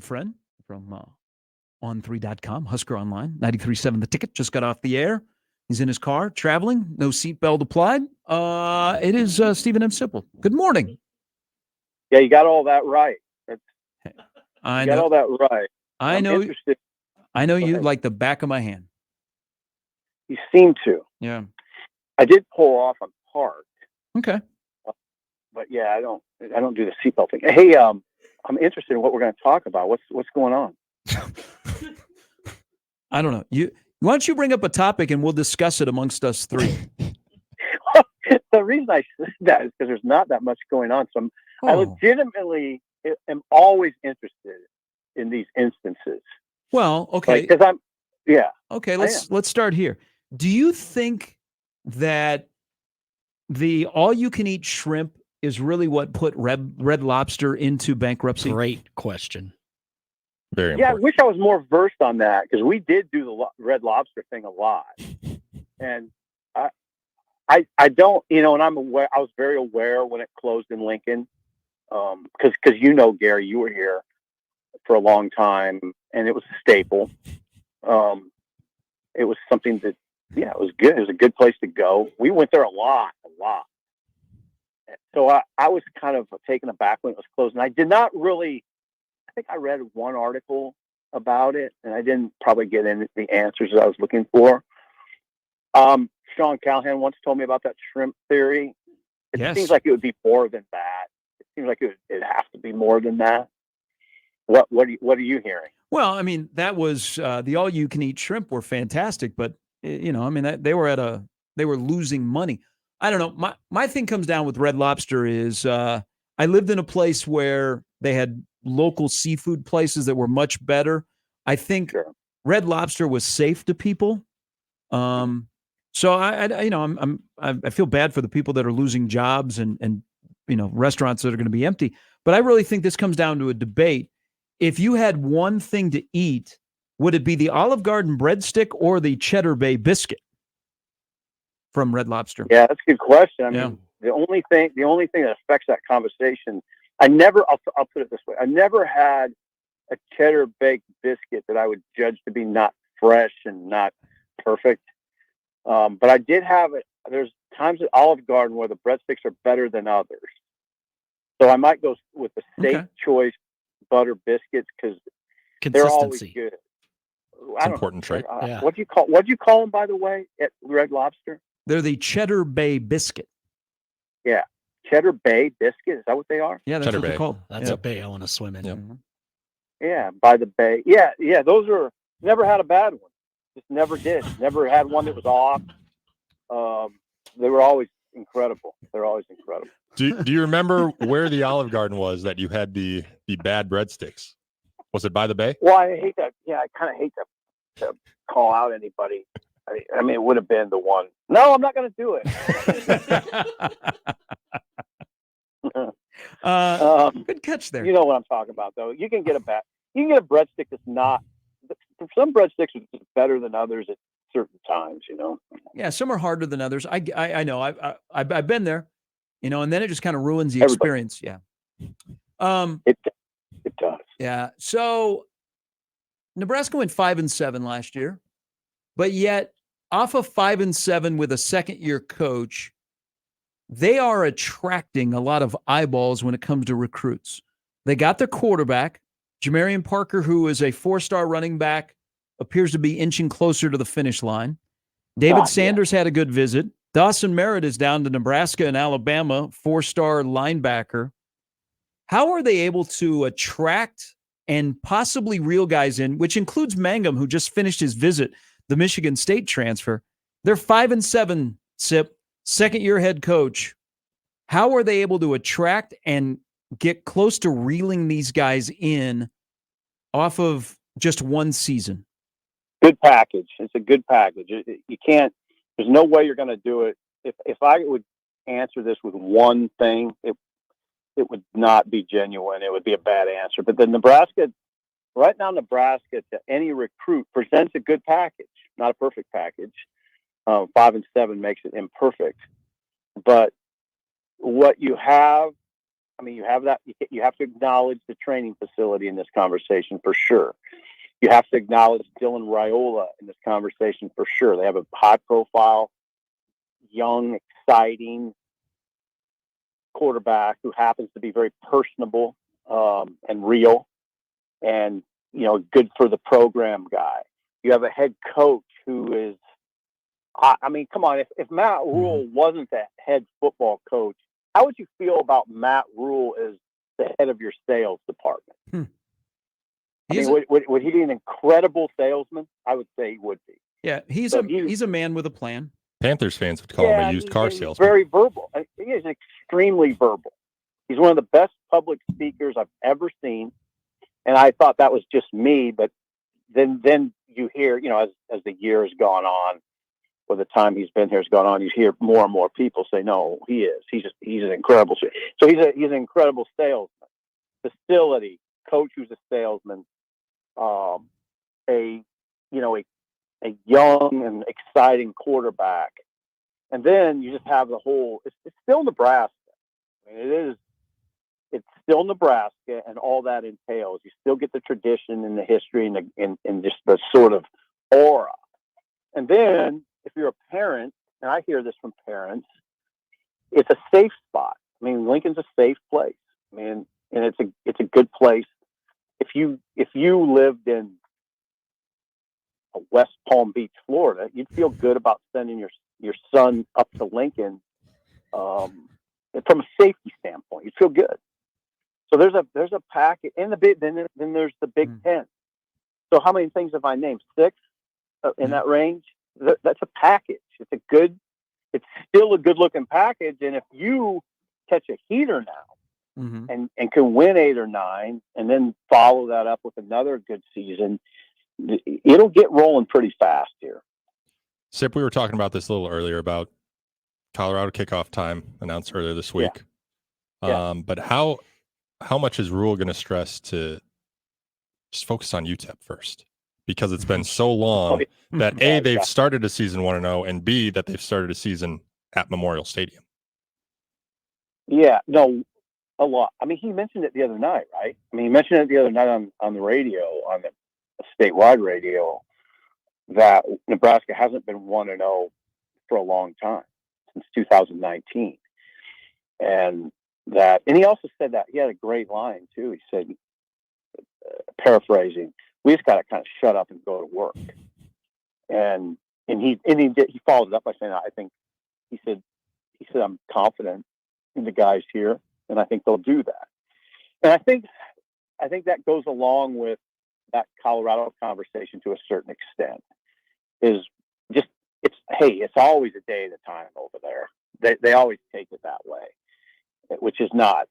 friend from on3.com, Husker Online, 93.7 The Ticket, just got off the air. He's in his car, traveling, no seatbelt applied. It is Stephen M. Sipple. Good morning. Yeah, you got all that right. I got know. all that right. I know. Interested. I know you like the back of my hand. You seem to. Yeah. I did pull off on park. Okay. But yeah, I don't do the seatbelt thing. Hey, I'm interested in what we're going to talk about. What's going on? I don't know. Why don't you bring up a topic and we'll discuss it amongst us three? The reason I said that is because there's not that much going on. So I legitimately am always interested in these instances. Well, okay. Because Okay, let's start here. Do you think that the all-you-can-eat shrimp is really what put Red Lobster into bankruptcy? Great question. Very important. important. I wish I was more versed on that because we did do the Red Lobster thing a lot, and I don't, and I'm aware. I was very aware when it closed in Lincoln, because Gary, you were here for a long time, and it was a staple. It was something that, it was good. It was a good place to go. We went there a lot. So I was kind of taken aback when it was closed, and I did not really. I think I read one article about it, and I didn't probably get into the answers that I was looking for. Sean Callahan once told me about that shrimp theory. It seems like it would be more than that. It seems like it'd have to be more than that. What are you hearing? Well, I mean, that was the all-you-can-eat shrimp were fantastic, but they were losing money. I don't know. My thing comes down with Red Lobster is I lived in a place where they had local seafood places that were much better. I think Red Lobster was safe to people. So I feel bad for the people that are losing jobs and restaurants that are going to be empty. But I really think this comes down to a debate. If you had one thing to eat, would it be the Olive Garden breadstick or the Cheddar Bay biscuit from Red Lobster? Yeah, that's a good question. I mean, the only thing that affects that conversation, I'll put it this way. I never had a cheddar baked biscuit that I would judge to be not fresh and not perfect. But I did have it. There's times at Olive Garden where the breadsticks are better than others. So I might go with the State Choice butter biscuits because they're always good. It's an important trait. What'd you call them, by the way, at Red Lobster? They're the Cheddar Bay biscuit. Yeah. Cheddar Bay biscuit. Is that what they are? Yeah, that's what they're called. That's a bay I want to swim in. Yep. Yeah, by the bay. Yeah. Those are, never had a bad one. Just never did. Never had one that was off. They were always incredible. They're always incredible. Do you remember where the Olive Garden was that you had the bad breadsticks? Was it by the bay? Well, I hate that. Yeah, I kind of hate to call out anybody. I mean, it would have been the one. No, I'm not going to do it. Good catch there. You know what I'm talking about, though. You can get a breadstick that's not. Some breadsticks are better than others at certain times. Yeah, some are harder than others. I know. I've been there. And then it just kind of ruins the experience. Yeah. It does. Yeah. So Nebraska went 5-7 last year, but yet off of 5-7 with a second-year coach, they are attracting a lot of eyeballs when it comes to recruits. They got their quarterback, Jamarian Parker, who is a 4-star running back, appears to be inching closer to the finish line. David Sanders had a good visit. Dawson Merritt is down to Nebraska and Alabama, 4-star linebacker. How are they able to attract and possibly reel guys in, which includes Mangum, who just finished his visit, the Michigan State transfer? They're 5-7, Sip, second-year head coach. How are they able to attract and get close to reeling these guys in off of just one season? Good package. It's a good package. You can't. There's no way you're going to do it. If I would answer this with one thing, it would not be genuine. It would be a bad answer. But right now, Nebraska to any recruit presents a good package, not a perfect package. 5-7 makes it imperfect. But what you have I mean, you have that. You have to acknowledge the training facility in this conversation for sure. You have to acknowledge Dylan Raiola in this conversation for sure. They have a high-profile, young, exciting quarterback who happens to be very personable and real, and good for the program guy. You have a head coach who is. I mean, come on. If Matt Rule wasn't the head football coach, how would you feel about Matt Rule as the head of your sales department? I mean, would he be an incredible salesman? I would say he would be. Yeah, he's a man with a plan. Panthers fans would call him a used car salesman. He's very verbal. He is extremely verbal. He's one of the best public speakers I've ever seen, and I thought that was just me. But then you hear, as the year has gone on, or the time he's been here has gone on, you hear more and more people say, "No, he is. He's an incredible." So he's an incredible salesman. Facility coach who's a salesman, a young and exciting quarterback, and then you just have the whole. It's still Nebraska. I mean, it's still Nebraska, and all that entails. You still get the tradition and the history and just the sort of aura, and then. If you're a parent, and I hear this from parents, it's a safe spot. I mean, Lincoln's a safe place. I mean, and it's a good place. If you lived in West Palm Beach, Florida, you'd feel good about sending your son up to Lincoln from a safety standpoint. You'd feel good. So there's a package in the big. Then there's the Big Ten. So how many things have I named? 6 in that range. That's a package. It's still a good looking package. And if you catch a heater now and can win 8 or 9 and then follow that up with another good season, it'll get rolling pretty fast here. Sip, we were talking about this a little earlier about Colorado kickoff time announced earlier this week. Yeah. But how much is Rule going to stress to just focus on UTEP first? Because it's been so long that A, they've started a season 1-0, and B, that they've started a season at Memorial Stadium. Yeah, no, a lot. I mean, he mentioned it the other night, right? I mean, he mentioned it the other night on the radio, on the statewide radio, that Nebraska hasn't been 1-0 for a long time, since 2019. And he also said that he had a great line too. He said, paraphrasing, we just got to kind of shut up and go to work. And he followed it up by saying, he said, I'm confident in the guys here, and I think they'll do that. And I think that goes along with that Colorado conversation to a certain extent. Is just it's always a day at a time over there. They always take it that way, which is not.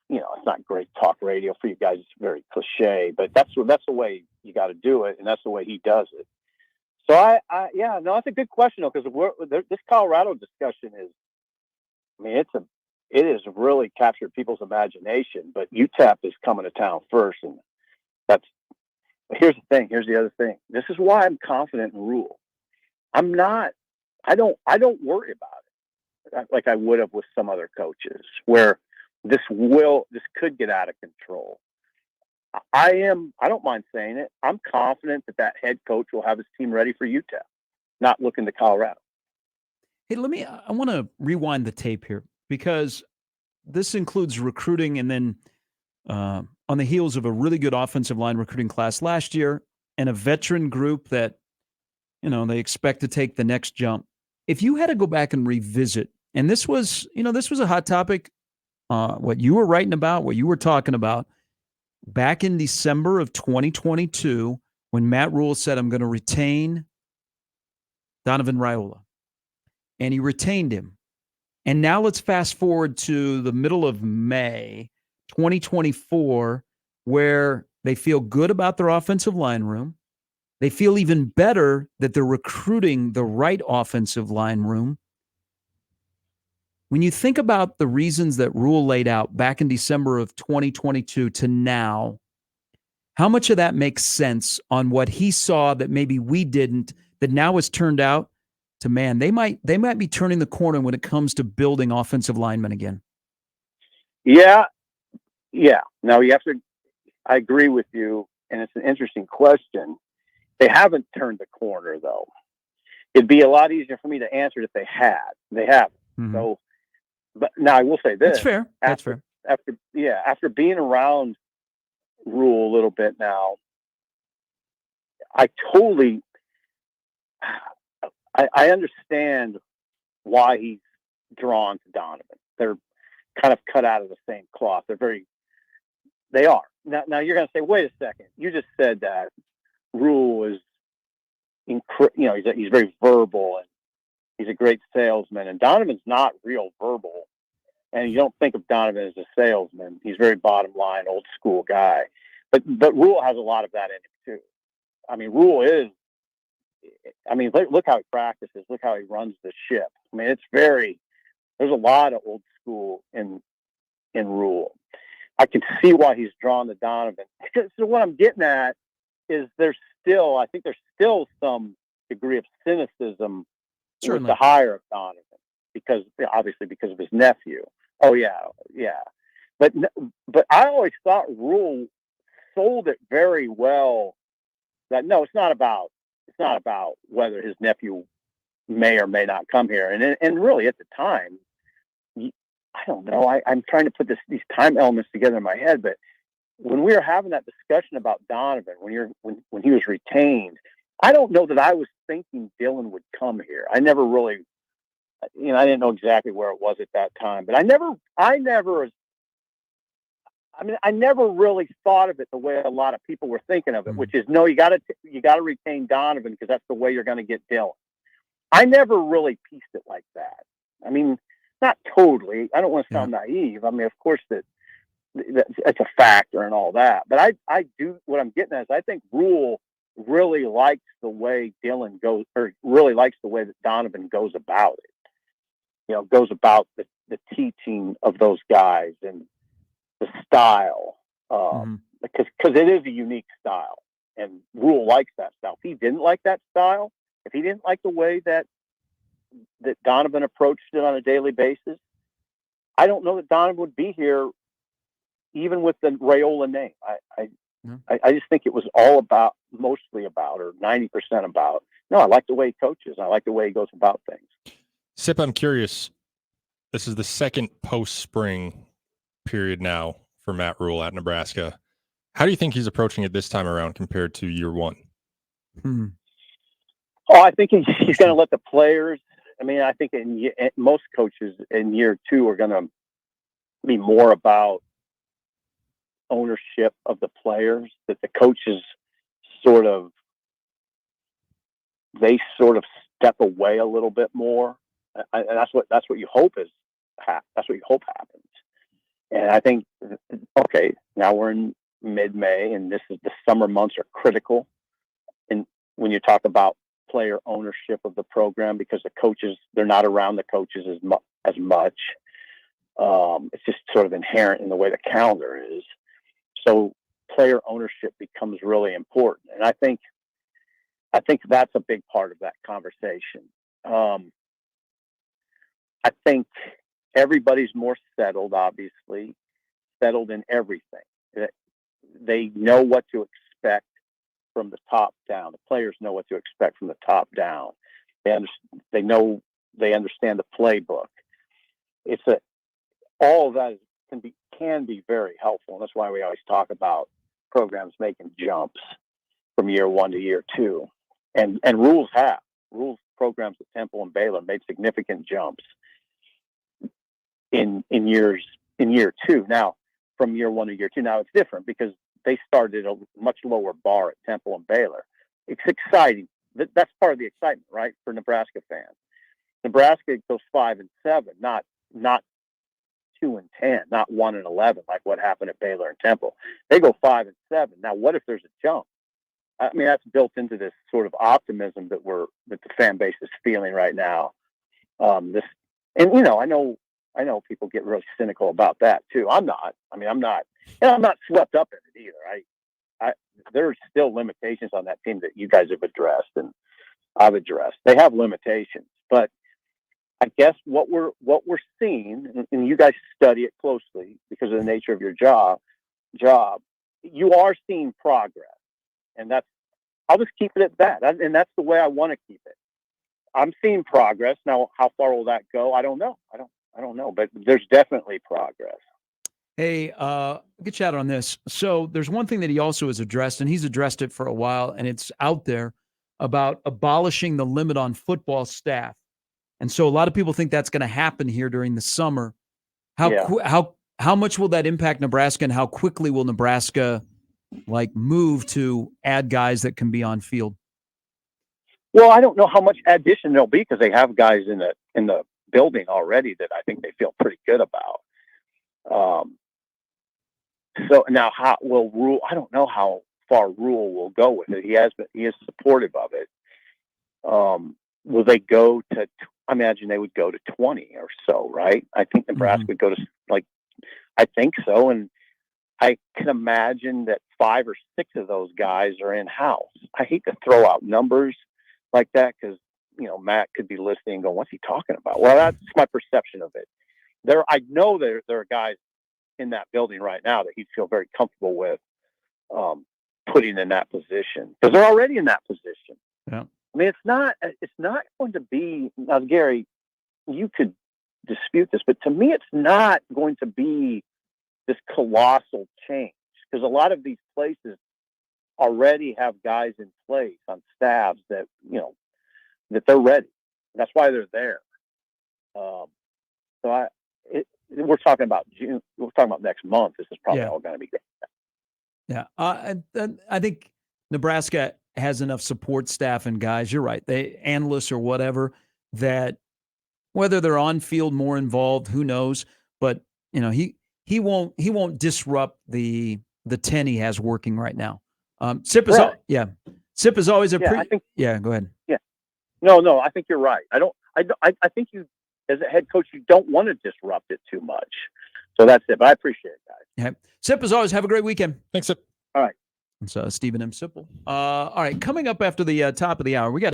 It's not great talk radio for you guys. It's very cliche, but that's the way you got to do it, and that's the way he does it. So that's a good question though, because this Colorado discussion is, I mean, it has really captured people's imagination. But UTEP is coming to town first, and here's the thing. Here's the other thing. This is why I'm confident in Rule. I don't worry about it like I would have with some other coaches where. This could get out of control. I don't mind saying it. I'm confident that head coach will have his team ready for UTEP, not looking to Colorado. Hey, I want to rewind the tape here because this includes recruiting and then on the heels of a really good offensive line recruiting class last year and a veteran group that, they expect to take the next jump. If you had to go back and revisit, and this was a hot topic, what you were writing about, what you were talking about back in December of 2022 when Matt Rule said, I'm going to retain Donovan Raiola. And he retained him. And now let's fast forward to the middle of May 2024, where they feel good about their offensive line room. They feel even better that they're recruiting the right offensive line room. When you think about the reasons that Rule laid out back in December of 2022 to now, how much of that makes sense on what he saw that maybe we didn't, that now has turned out to, man, they might be turning the corner when it comes to building offensive linemen again? Yeah. Now you have to. I agree with you, and it's an interesting question. They haven't turned the corner, though. It'd be a lot easier for me to answer it if they had. They haven't. Mhm. So, but now I will say this: That's fair. That's fair. After being around Rule a little bit now, I understand why he's drawn to Donovan. They're kind of cut out of the same cloth. They are. Now you're going to say, wait a second. You just said that Rule is, he's very verbal and he's a great salesman. And Donovan's not real verbal. And you don't think of Donovan as a salesman. He's very bottom line, old school guy. But Rule has a lot of that in him too. I mean, look how he practices. Look how he runs the ship. I mean, there's a lot of old school in Rule. I can see why he's drawn to Donovan. So what I'm getting at is I think there's still some degree of cynicism with the hire of Donovan because of his nephew. Oh yeah. But I always thought Rule sold it very well. That no, it's not about whether his nephew may or may not come here. And really at the time, I don't know. I'm trying to put these time elements together in my head, but when we were having that discussion about Donovan, when he was retained, I don't know that I was thinking Dylan would come here. I never really, I didn't know exactly where it was at that time, but I never really thought of it the way a lot of people were thinking of it, which is no, you got to retain Donovan because that's the way you're going to get Dylan. I never really pieced it like that. I mean, not totally. I don't want to sound naive. I mean, of course that's a factor and all that, but I do. What I'm getting at is I think Rule really likes the way Dylan goes, or really likes the way that Donovan goes about it. Goes about the teaching of those guys and the style, because it is a unique style, and Rule likes that style. If he didn't like that style, if he didn't like the way that Donovan approached it on a daily basis, I don't know that Donovan would be here, even with the Raiola name. I just think it was mostly about, or 90% about. No, I like the way he coaches. I like the way he goes about things. Sip, I'm curious. This is the second post-spring period now for Matt Rule at Nebraska. How do you think he's approaching it this time around compared to year one? Oh, I think he's going to let the players. I mean, I think most coaches in year two are going to be more about ownership of the players, that the coaches sort of step away a little bit more. And that's what you hope happens. And I think, okay, now we're in mid-May, and the summer months are critical. And when you talk about player ownership of the program, because the coaches, they're not around the coaches as much. It's just sort of inherent in the way the calendar is. So player ownership becomes really important. And I think that's a big part of that conversation. I think everybody's more settled, obviously, settled in everything. They know what to expect from the top down. The players know what to expect from the top down. They understand the playbook. All of that can be very helpful. And that's why we always talk about programs making jumps from year one to year two. And Rules programs at Temple and Baylor made significant jumps in year two. Now, from year one to year two, now it's different because they started a much lower bar at Temple and Baylor. It's exciting. That's part of the excitement, right, for Nebraska fans. Nebraska goes 5-7, not 2-10, not 1-11, like what happened at Baylor and Temple. They go 5-7. Now, what if there's a jump? I mean, that's built into this sort of optimism that the fan base is feeling right now. I know people get really cynical about that too. I'm not. I mean, I'm not swept up in it either. There are still limitations on that team that you guys have addressed and I've addressed. They have limitations, but I guess what we're seeing, and you guys study it closely because of the nature of your job, you are seeing progress, and I'll just keep it at that, and that's the way I want to keep it. I'm seeing progress now. How far will that go? I don't know. I don't know, but there's definitely progress. Hey, good chat on this. So there's one thing that he also has addressed, and he's addressed it for a while, and it's out there about abolishing the limit on football staff. And so a lot of people think that's going to happen here during the summer. How much will that impact Nebraska, and how quickly will Nebraska move to add guys that can be on field? Well, I don't know how much addition there'll be because they have guys in the building already that I think they feel pretty good about. So now, how will Rule? I don't know how far Rule will go with it. He is supportive of it. Will they go to? I imagine they would go to 20 or so, right? I think Nebraska would go to I think so, and I can imagine that 5 or 6 of those guys are in house. I hate to throw out numbers like that because Matt could be listening and go, "What's he talking about?" Well, that's my perception of it. I know there are guys in that building right now that he'd feel very comfortable with putting in that position because they're already in that position. Yeah. I mean, it's not going to be now, Gary. You could dispute this, but to me, it's not going to be this colossal change because a lot of these places already have guys in place on staffs that that they're ready. That's why they're there. We're talking about June. We're talking about next month. This is probably all going to be great. Yeah, I think Nebraska has enough support staff and guys. You're right. They analysts or whatever that whether they're on field more involved, who knows? But he won't disrupt the 10 he has working right now. Sip is Sip is always a go ahead. Yeah. No, I think you're right. I think you, as a head coach, you don't want to disrupt it too much. So that's it. But I appreciate it, guys. Yeah. Sip, as always, have a great weekend. Thanks, Sip. All right. It's Stephen M. Sipple. All right, coming up after the top of the hour, we got